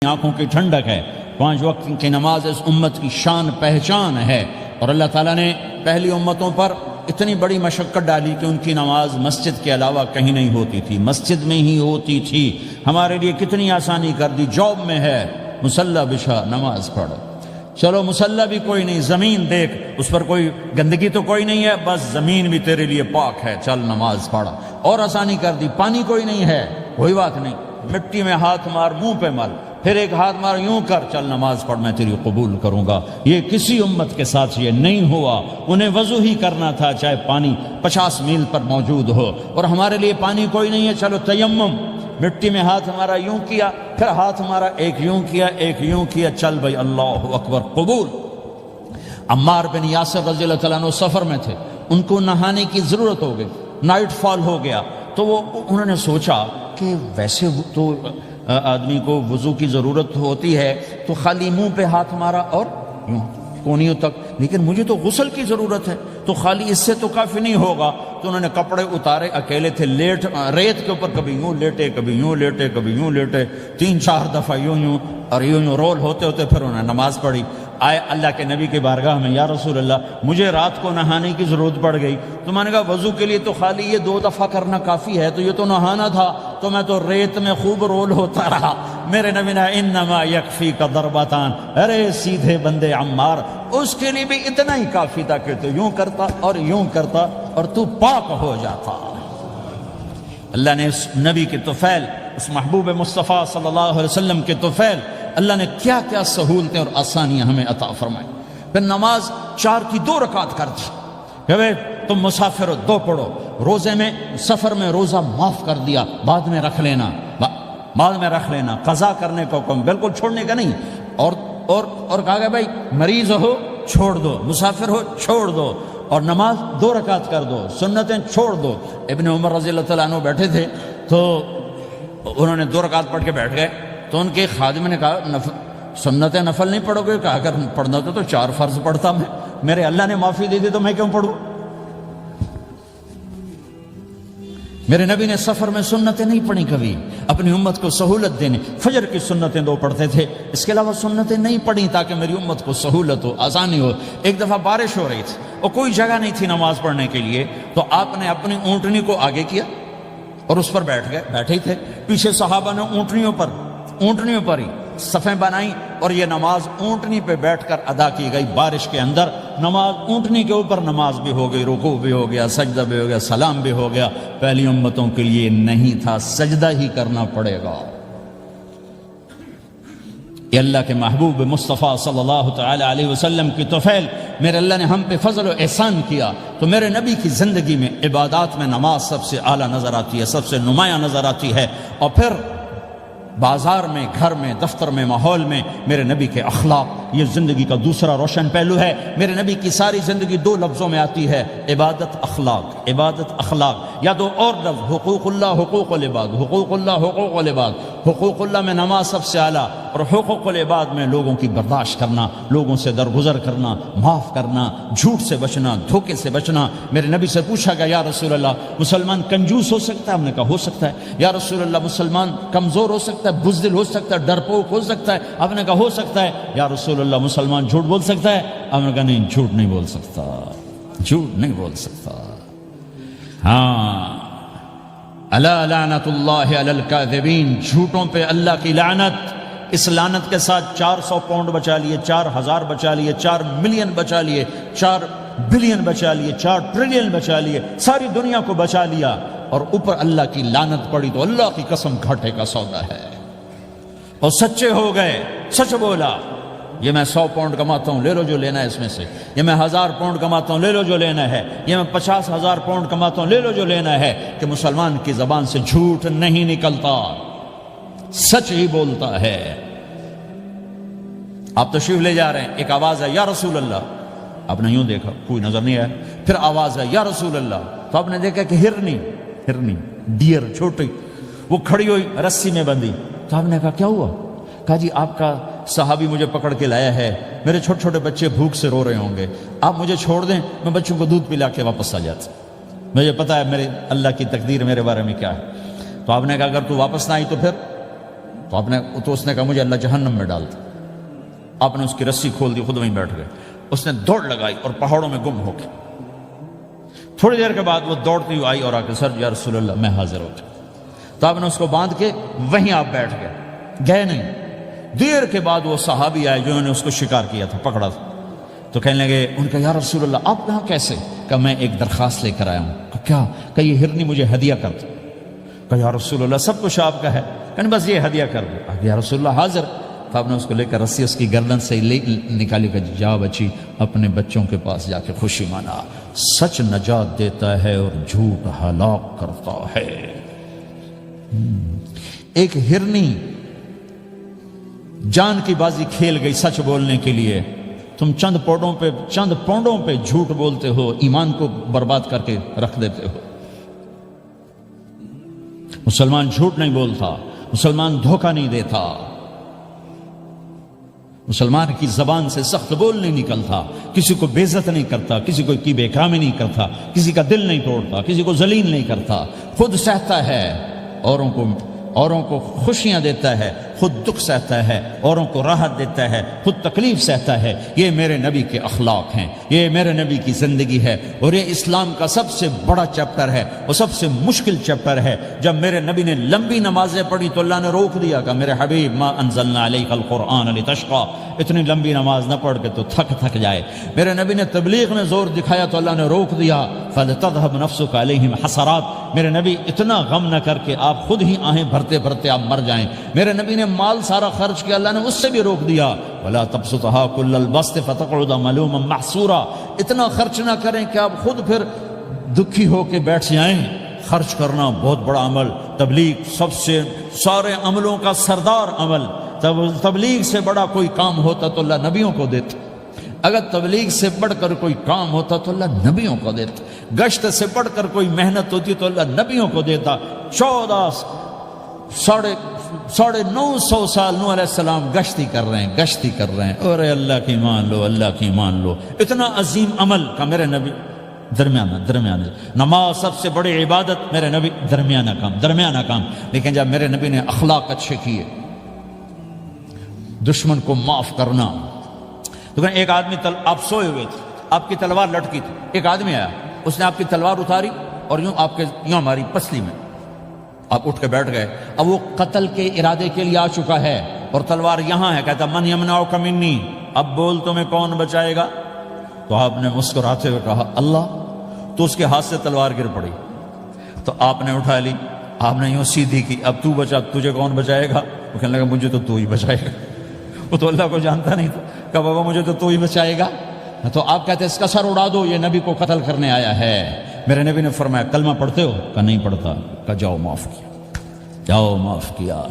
آنکھوں کی ٹھنڈک ہے، 5 وقت کی نماز اس امت کی شان پہچان ہے۔ اور اللہ تعالیٰ نے پہلی امتوں پر اتنی بڑی مشقت ڈالی کہ ان کی نماز مسجد کے علاوہ کہیں نہیں ہوتی تھی، مسجد میں ہی ہوتی تھی۔ ہمارے لیے کتنی آسانی کر دی، جاب میں ہے مصلی بچھا نماز پڑھ، چلو مصلی بھی کوئی نہیں، زمین دیکھ اس پر کوئی گندگی تو کوئی نہیں ہے، بس زمین بھی تیرے لیے پاک ہے، چل نماز پڑھ۔ اور آسانی کر دی، پانی کوئی نہیں ہے، کوئی بات نہیں، مٹی میں ہاتھ مار، منہ پہ مل، پھر ایک ہاتھ مار، یوں کر، چل نماز پڑھ، میں تیری قبول کروں گا۔ یہ کسی امت کے ساتھ یہ نہیں ہوا، انہیں وضو ہی کرنا تھا چاہے پانی 50 میل پر موجود ہو۔ اور ہمارے لیے پانی کوئی نہیں ہے، چلو تیمم، مٹی میں ہاتھ ہمارا یوں کیا، پھر ہاتھ ہمارا ایک یوں کیا، ایک یوں کیا، چل بھائی اللہ اکبر قبول۔ عمار بن یاسر رضی اللہ تعالیٰ عنہ سفر میں تھے، ان کو نہانے کی ضرورت ہو گئی، نائٹ فال ہو گیا، تو انہوں نے سوچا کہ ویسے تو آدمی کو وضو کی ضرورت ہوتی ہے تو خالی منہ پہ ہاتھ مارا اور یوں کونیوں تک، لیکن مجھے تو غسل کی ضرورت ہے، تو خالی اس سے تو کافی نہیں ہوگا۔ تو انہوں نے کپڑے اتارے، اکیلے تھے، ریت کے اوپر کبھی یوں لیٹے، کبھی یوں لیٹے، کبھی یوں لیٹے، 3-4 دفعہ یوں یوں اور یوں رول ہوتے ہوتے پھر انہوں نے نماز پڑھی۔ آئے اللہ کے نبی کی بارگاہ میں، یا رسول اللہ مجھے رات کو نہانے کی ضرورت پڑ گئی، تو میں نے کہا وضو کے لیے تو خالی یہ 2 دفعہ کرنا کافی ہے، تو یہ تو نہانا تھا، تو میں تو ریت میں خوب رول ہوتا رہا۔ میرے نبی نے انما یکفیک ضربتان، ارے سیدھے بندے عمار، اس کے لیے بھی اتنا ہی کافی تھا کہ تو یوں کرتا اور یوں کرتا اور تو پاک ہو جاتا۔ اللہ نے اس نبی کے طفیل، اس محبوب مصطفیٰ صلی اللہ علیہ وسلم کے طفیل، اللہ نے کیا کیا سہولتیں اور آسانیاں ہمیں عطا فرمائیں۔ پھر نماز 4 کی 2 رکعت کر دی کہ تم مسافر ہو 2 پڑھو، روزے میں سفر میں روزہ معاف کر دیا، بعد میں رکھ لینا، بعد میں رکھ لینا، قضا کرنے کو حکم، بالکل چھوڑنے کا نہیں۔ اور کہا کہ بھائی مریض ہو چھوڑ دو، مسافر ہو چھوڑ دو، اور نماز 2 رکعت کر دو، سنتیں چھوڑ دو۔ ابن عمر رضی اللہ تعالیٰ عنہ بیٹھے تھے تو انہوں نے 2 رکعت پڑھ کے بیٹھ گئے، تو ان کے خادم نے کہا سنتیں نفل نہیں پڑھو گے؟ کہا اگر پڑھنا تو 4 فرض پڑھتا میں، میرے اللہ نے معافی دے دی تو میں کیوں پڑھوں؟ میرے نبی نے سفر میں سنتیں نہیں پڑھی کبھی، اپنی امت کو سہولت دینے، فجر کی سنتیں 2 پڑھتے تھے، اس کے علاوہ سنتیں نہیں پڑھی تاکہ میری امت کو سہولت ہو، آسانی ہو۔ ایک دفعہ بارش ہو رہی تھی اور کوئی جگہ نہیں تھی نماز پڑھنے کے لیے، تو آپ نے اپنی اونٹنی کو آگے کیا اور اس پر بیٹھ گئے، بیٹھے ہی تھے، پیچھے صحابہ نے اونٹنیوں پر ہی صفیں بنائیں، اور یہ نماز اونٹنی پہ بیٹھ کر ادا کی گئی۔ بارش کے اندر نماز اونٹنی کے اوپر نماز بھی ہو گئی، رکوع بھی ہو گیا، سجدہ بھی ہو گیا، سلام بھی ہو گیا۔ پہلی امتوں کے لیے نہیں تھا، سجدہ ہی کرنا پڑے گا۔ یہ اللہ کے محبوب مصطفیٰ صلی اللہ تعالی علیہ وسلم کی طفیل، میرے اللہ نے ہم پہ فضل و احسان کیا، تو میرے نبی کی زندگی میں عبادات میں نماز سب سے اعلیٰ نظر آتی ہے، سب سے نمایاں نظر آتی ہے۔ اور پھر بازار میں، گھر میں، دفتر میں، ماحول میں میرے نبی کے اخلاق، یہ زندگی کا دوسرا روشن پہلو ہے۔ میرے نبی کی ساری زندگی 2 لفظوں میں آتی ہے، عبادت اخلاق، عبادت اخلاق، یا 2 اور لفظ، حقوق اللہ حقوق العباد، حقوق اللہ حقوق العباد۔ حقوق اللہ میں نماز سب سے اعلیٰ، اور حقوق العباد میں لوگوں کی برداشت کرنا، لوگوں سے درگزر کرنا، معاف کرنا، جھوٹ سے بچنا، دھوکے سے بچنا۔ میرے نبی سے پوچھا گیا یا رسول اللہ مسلمان کنجوس ہو سکتا ہے؟ ہم نے کہا ہو سکتا ہے۔ یا رسول اللہ مسلمان کمزور ہو سکتا ہے، بزدل ہو سکتا ہے، ڈرپوک ہو سکتا ہے؟ آپ نے کہا ہو سکتا ہے۔ یا رسول اللہ مسلمان جھوٹ بول سکتا ہے؟ آپ نے کہا نہیں، جھوٹ نہیں بول سکتا، جھوٹ نہیں بول سکتا۔ ہاں، الا لعنت اللہ علی الکاذبین، جھوٹوں پہ اللہ کی لعنت۔ اس لعنت کے ساتھ 400 پاؤنڈ بچا لیے، 4000 بچا لیے، 4 ملین بچا لیے، 4 بلین بچا لیے، 4 ٹریلین بچا لیے، ساری دنیا کو بچا لیا، اور اوپر اللہ کی لعنت پڑی تو اللہ کی قسم گھاٹے کا سودا ہے۔ اور سچے ہو گئے، سچ بولا، یہ میں 100 پاؤنڈ کماتا ہوں، لے لو جو لینا ہے اس میں سے، یہ میں 1000 پاؤنڈ کماتا ہوں، لے لو جو لینا ہے، یہ میں 50,000 پاؤنڈ کماتا ہوں، لے لو جو لینا ہے، کہ مسلمان کی زبان سے جھوٹ نہیں نکلتا، سچ ہی بولتا ہے۔ آپ تشریف لے جا رہے ہیں، ایک آواز ہے یا رسول اللہ، آپ نے یوں دیکھا، کوئی نظر نہیں آیا، پھر آواز ہے یا رسول اللہ، تو آپ نے دیکھا کہ ہرنی ڈیئر چھوٹی وہ کھڑی ہوئی، رسی میں بندھی، تو آپ نے کہا کیا ہوا؟ کہا جی آپ کا صحابی مجھے پکڑ کے لایا ہے، میرے چھوٹے چھوٹے بچے بھوک سے رو رہے ہوں گے، آپ مجھے چھوڑ دیں، میں بچوں کو دودھ پلا کے واپس آ جاتا، مجھے پتا ہے میرے اللہ کی تقدیر میرے بارے میں کیا ہے۔ تو آپ نے کہا اگر تو واپس نہ آئی تو پھر تو اس نے کہا مجھے اللہ جہنم میں ڈال دے۔ آپ نے اس کی رسی کھول دی، خود وہیں بیٹھ گئے۔ اس نے دوڑ لگائی اور پہاڑوں میں گم ہو کے تھوڑی دیر کے بعد وہ دوڑتی ہوئی آئی اور آ کے سر یا رسول اللہ میں حاضر ہو گیا۔ تو آپ نے اس کو باندھ کے وہیں آپ بیٹھ گئے نہیں۔ دیر کے بعد وہ صحابی آئے جنہوں نے اس کو شکار کیا تھا، پکڑا تھا، تو کہنے لگے ان کا یا رسول اللہ آپ یہاں کیسے؟ کہا میں ایک درخواست لے کر آیا ہوں۔ کہا کیا؟ کہ یہ ہرنی مجھے ہدیہ کر دو۔ کہا یا رسول اللہ سب کچھ آپ کا ہے، کہنے بس یہ ہدیہ کر دو۔ یا رسول اللہ حاضر۔ تو آپ نے اس کو لے کر رسی اس کی گردن سے نکالی کہ جا بچی اپنے بچوں کے پاس جا کے خوشی منا، سچ نجات دیتا ہے اور جھوٹ ہلاک کرتا ہے۔ ایک ہرنی جان کی بازی کھیل گئی سچ بولنے کے لیے، تم چند پونڈوں پہ جھوٹ بولتے ہو، ایمان کو برباد کر کے رکھ دیتے ہو۔ مسلمان جھوٹ نہیں بولتا، مسلمان دھوکہ نہیں دیتا، مسلمان کی زبان سے سخت بول نہیں نکلتا، کسی کو بے عزت نہیں کرتا، کسی کو کی بے اکرامی نہیں کرتا، کسی کا دل نہیں توڑتا، کسی کو ذلیل نہیں کرتا، خود سہتا ہے، اوروں کو خوشیاں دیتا ہے، خود دکھ سہتا ہے، اوروں کو راحت دیتا ہے، خود تکلیف سہتا ہے۔ یہ میرے نبی کے اخلاق ہیں، یہ میرے نبی کی زندگی ہے، اور یہ اسلام کا سب سے بڑا چیپٹر ہے اور سب سے مشکل چیپٹر ہے۔ جب میرے نبی نے لمبی نمازیں پڑھی تو اللہ نے روک دیا کہ میرے حبیب ما انزلنا علیک القرآن لتشقى، اتنی لمبی نماز نہ پڑھ کے تو تھک جائے۔ میرے نبی نے تبلیغ میں زور دکھایا تو اللہ نے روک دیا فلتذهب نفسك علیہم حسرات، میرے نبی اتنا غم نہ کر کے آپ خود ہی آہیں بھرتے بھرتے آپ مر جائیں۔ میرے نبی نے مال سارا خرچ کیا، اللہ نے اس سے بھی روک دیا ولا تبسطها كل البسط فتقعد ملوما محسورا، اتنا خرچ نہ کریں کہ آپ خود پھر دکھی ہو کے بیٹھ جائیں۔ خرچ کرنا بہت بڑا عمل، تبلیغ سب سے سارے عملوں کا سردار عمل، تبلیغ سے بڑا کوئی کام ہوتا تو اللہ نبیوں کو دیتا، اگر تبلیغ سے بڑھ کر کوئی کام ہوتا تو اللہ نبیوں کو دیتا، گشت سے بڑھ کر کوئی محنت ہوتی تو اللہ نبیوں کو دیتا۔ 950 سال نوح علیہ السلام گشتی کر رہے ہیں، اور اللہ کی مان لو، اتنا عظیم عمل کا میرے نبی درمیانہ نماز سب سے بڑی عبادت، میرے نبی درمیانہ کام، لیکن جب میرے نبی نے اخلاق اچھے کیے، دشمن کو معاف کرنا، تو ایک آدمی آپ سوئے ہوئے تھے، آپ کی تلوار لٹکی تھی، ایک آدمی آیا، اس نے آپ کی تلوار اتاری اور یوں ماری پسلی میں، آپ اٹھ کے بیٹھ گئے۔ اب وہ قتل کے ارادے کے لیے آ چکا ہے اور تلوار یہاں ہے، کہتا من یمنعک منی، اب بول تمہیں کون بچائے گا؟ تو آپ نے مسکراتے ہوئے کہا اللہ، تو اس کے ہاتھ سے تلوار گر پڑی، تو آپ نے اٹھا لی، آپ نے یوں سیدھی کی، اب تو بچا، تجھے کون بچائے گا؟ وہ کہنے لگا مجھے تو ہی بچائے گا، وہ تو اللہ کو جانتا نہیں تھا، کہا بابا مجھے تو ہی بچائے گا۔ تو آپ کہتے ہیں اس کا سر اڑا دو، یہ نبی کو قتل کرنے آیا ہے۔ میرے نبی نے فرمایا کلمہ پڑھتے ہو؟ کہا نہیں پڑھتا۔ کہا جاؤ معاف کیا۔